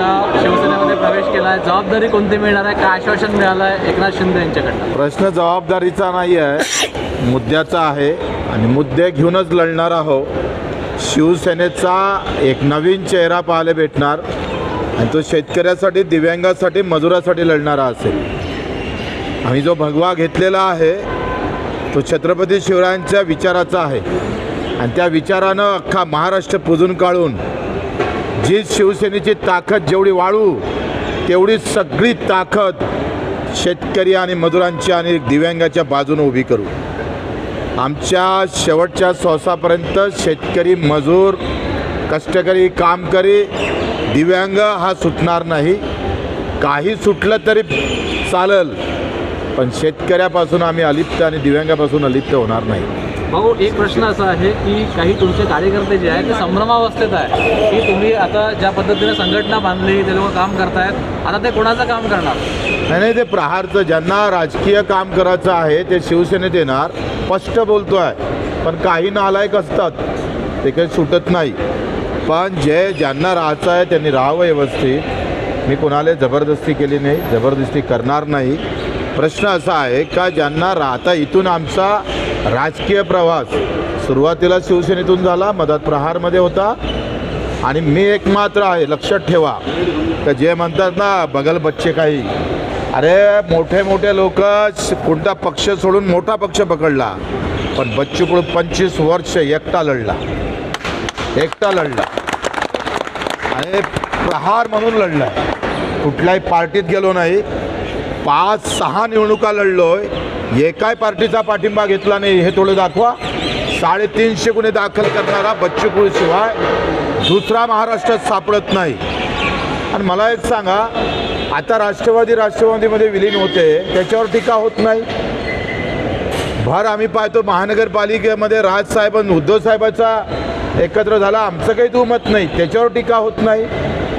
आता शिवसेनेमध्ये प्रवेश केला आहे, जबाबदारी कोणती मिळणार आहे, काय आश्वासन मिळालं आहे एकनाथ शिंदे यांच्याकडनं? प्रश्न जबाबदारीचा नाही आहे, मुद्द्याचा आहे आणि मुद्दे घेऊनच लढणार आहोत. शिवसेनेचा एक नवीन चेहरा पाहायला भेटणार आणि तो शेतकऱ्यासाठी, दिव्यांगासाठी, मजुरासाठी लढणारा असेल. आम्ही जो भगवा घेतलेला आहे तो छत्रपती शिवरायांच्या विचाराचा आहे आणि त्या विचारानं अख्खा महाराष्ट्र पुजून काढून जी शिवसेनेची ताकद जेवढी वाढू तेवढी सगळी ताकद शेतकरी आणि मजुरांची आणि दिव्यांगाच्या बाजूने उभी करू. आमच्या शेवटच्या श्वासापर्यंत शेतकरी, मजूर, कष्टकरी, कामकरी, दिव्यांग हा सुटणार नाही. काही सुटलं तरी चालेल, पण शेतकऱ्यापासून आम्ही अलिप्त आणि दिव्यांगापासून अलिप्त होणार नाही. भाऊ, एक प्रश्न असा आहे की काही तुमचे कार्यकर्ते जे आहेत ते संभ्रमावस्थेत आहे की तुम्ही आता ज्या पद्धतीने संघटना बांधली, ते लोक काम करतायत, आता ते कोणाचं काम करणार? नाही, ते प्रहारचं, ज्यांना राजकीय काम करायचं आहे ते शिवसेनेत येणार, स्पष्ट बोलतो आहे. पण काही नालायक असतात, ते काही सुटत नाही. पण ज्यांना राहायचं आहे त्यांनी राहावं व्यवस्थित. मी कोणाला जबरदस्ती केली नाही, जबरदस्ती करणार नाही. प्रश्न असा आहे का ज्यांना राहता, इथून आमचा राजकीय प्रवास सुरुवातीला शिवसेनेतून झाला, मधात प्रहारमध्ये होता आणि मी एकमात्र आहे. लक्षात ठेवा का जे म्हणतात ना बगल बच्चे काही, अरे मोठे मोठे लोक कोणता पक्ष सोडून मोठा पक्ष पकडला, पण बच्चू कडू 25 वर्ष एकटा लढला आणि प्रहार म्हणून लढला. कुठल्याही पार्टीत गेलो नाही. 5-6 निवडणुका लढलोय, एकाही पार्टीचा पाठिंबा घेतला नाही. हे थोडं दाखवा. 350 गुन्हे दाखल करणारा बच्चू कडू शिवाय दुसरा महाराष्ट्रात सापडत नाही. आणि मला एक सांगा, आता राष्ट्रवादीमध्ये विलीन होते, त्याच्यावर टीका होत नाही. भर आम्ही पाहतो महानगरपालिकेमध्ये राजसाहेब आणि उद्धवसाहेबाचा एकत्र झाला, आमचं काही दुमत नाही, त्याच्यावर टीका होत नाही.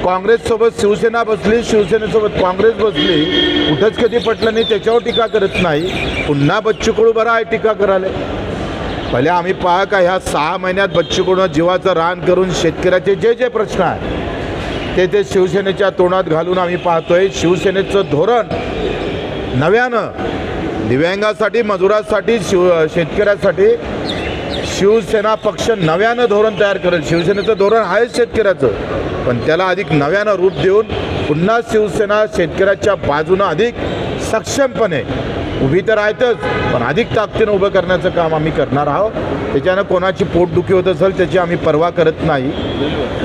काँग्रेससोबत शिवसेना बसली, शिवसेनेसोबत काँग्रेस बसली, कुठंच कधी पटलं नाही, त्याच्यावर टीका करत नाही. पुन्हा बच्चू कडू बरा आहे टीका करायला. पहिले आम्ही पहा का ह्या 6 महिन्यात बच्चू कडूनं जीवाचं रान करून शेतकऱ्याचे जे प्रश्न आहेत ते शिवसेनेच्या तोंडात घालून आम्ही पाहतोय. शिवसेनेचं धोरण नव्यानं दिव्यांगासाठी, मजुरासाठी, शेतकऱ्यासाठी शिवसेना पक्ष नव्यानं धोरण तयार करेल. शिवसेनेचं धोरण आहेच शेतकऱ्याचं, पण त्याला अधिक नव्यानं रूप देऊन पुन्हा शिवसेना शेतकऱ्याच्या बाजूनं अधिक सक्षमपणे उभी तर आहेतच, पण अधिक ताकदीनं उभं करण्याचं काम आम्ही करणार आहोत. त्याच्यानं कोणाची पोटदुखी होत असेल त्याची आम्ही पर्वा करत नाही.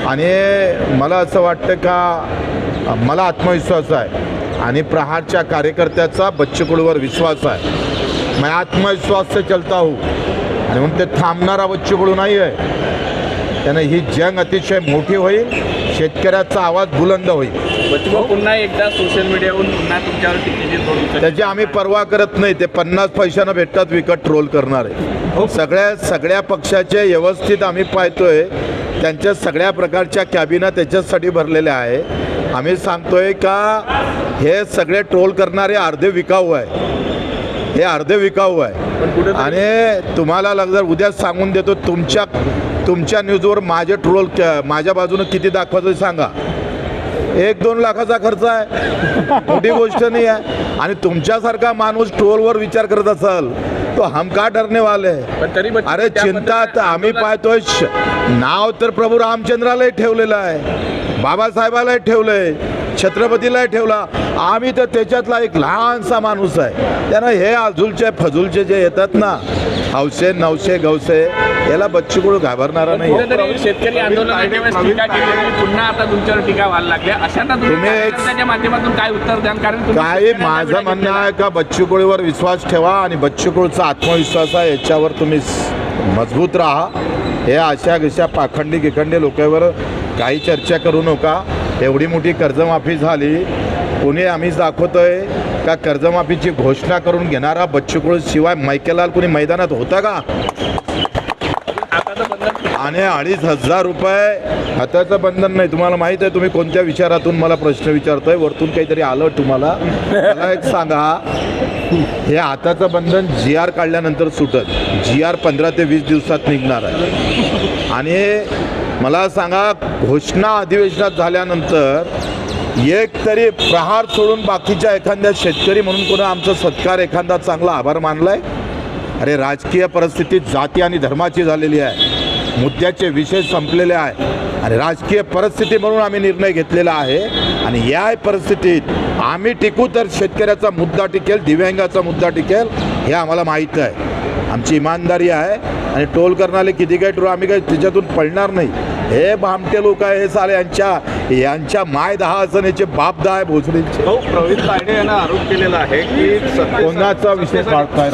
आणि मला असं वाटतं का मला आत्मविश्वास आहे आणि प्रहारच्या कार्यकर्त्याचा बच्चू कडूवर विश्वास आहे. मैं आत्मविश्वास से चलता हूँ आणि म्हणून ते थांबणारा बच्चू कडू नाही आहे. त्यानं ही जंग अतिशय मोठी होईल, शेतकऱ्याचा आवाज बुलंद होईल. पुन्हा एकदा सोशल मीडियावरून पुन्हा तुमच्यावर टीकेची त्याची आम्ही पर्वा करत नाही. ते 50 पैशानं भेटतात विकत ट्रोल करणारे. सगळ्या पक्षाचे व्यवस्थित आम्ही पाहतोय, त्यांच्या सगळ्या प्रकारच्या कॅबिना त्याच्यासाठी भरलेल्या आहे. आम्ही सांगतोय का हे सगळे ट्रोल करणारे अर्धे विकाऊ आहे, हे अर्धे विकाऊ आहे. आणि तुम्हाला जर उद्या सांगून देतो, तुमच्या न्यूजवर माझे ट्रोल माझ्या बाजूनं किती दाखवायचं सांगा. 1-2 लाखाचा खर्च आहे, मोठी गोष्ट नाही आहे. आणि तुमच्यासारखा माणूस ट्रोलवर विचार करत असाल तो हम का डरने वाले. अरे चिंता तर आम्ही पाहतोय. नाव तर प्रभू रामचंद्रालाही ठेवलेलं आहे, बाबासाहेबालाही ठेवलंय, छत्रपतीलाही ठेवला. आम्ही तर त्याच्यातला एक लहानसा माणूस आहे. त्यानं हे आजूलचे फजूलचे जे येतात ना, हौसे नवसे गवसे, याला बच्चू कडू घाबरणारा नाही. शेतकरी आंदोलन पुन्हा आता तुमच्यावर टीका व्हायला लागल्या, अशांना तुम्ही माध्यमातून काय उत्तर द्या? कारण काय माझं म्हणणं आहे का बच्चू कडूवर विश्वास ठेवा आणि बच्चू कडूचा आत्मविश्वास आहे याच्यावर तुम्ही मजबूत राहा. हे अशा पाखंडी गिखंडी लोकांवर काही चर्चा करू नका. एवढी मोठी कर्जमाफी झाली, कोणी आम्ही दाखवतोय का कर्जमाफीची घोषणा करून घेणारा बच्चू कडू शिवाय मैकेलाल कोणी मैदानात होता का? आणि 2,500 रुपये हाताचं बंधन नाही. तुम्हाला माहीत आहे तुम्ही कोणत्या विचारातून मला प्रश्न विचारतोय, वरतून काहीतरी आलं तुम्हाला. मला एक सांगा, हे हाताचं बंधन GR काढल्यानंतर सुटत. GR 15 ते 20 दिवसात निघणार आहे. आणि मला सांगा, घोषणा अधिवेशनात झाल्यानंतर एक तरी प्रहार सोडून बाकीच्या एखाद्या शेतकरी म्हणून कोणा आमचा सत्कार, एखादा चांगला आभार मानलाय? अरे राजकीय परिस्थिती जाती आणि धर्माची झालेली आहे, मुद्द्याचे विषय संपलेले आहे आणि राजकीय परिस्थिती म्हणून आम्ही निर्णय घेतलेला आहे. आणि या परिस्थितीत आम्ही टिकू तर शेतकऱ्याचा मुद्दा टिकेल, दिव्यांगाचा मुद्दा टिकेल, हे आम्हाला माहीत आहे. आमची इमानदारी आहे. आणि टोल करणारे किती काही टोल, आम्ही काही त्याच्यातून पडणार नाही. हे भामटे लोक आहे, हे साले यांच्या माय 10 असन, याचे बाप 10 आहे भोसडीचे. प्रवीण तायडे यांना आरोप केलेला आहे की कोणाचा विषय काढताय?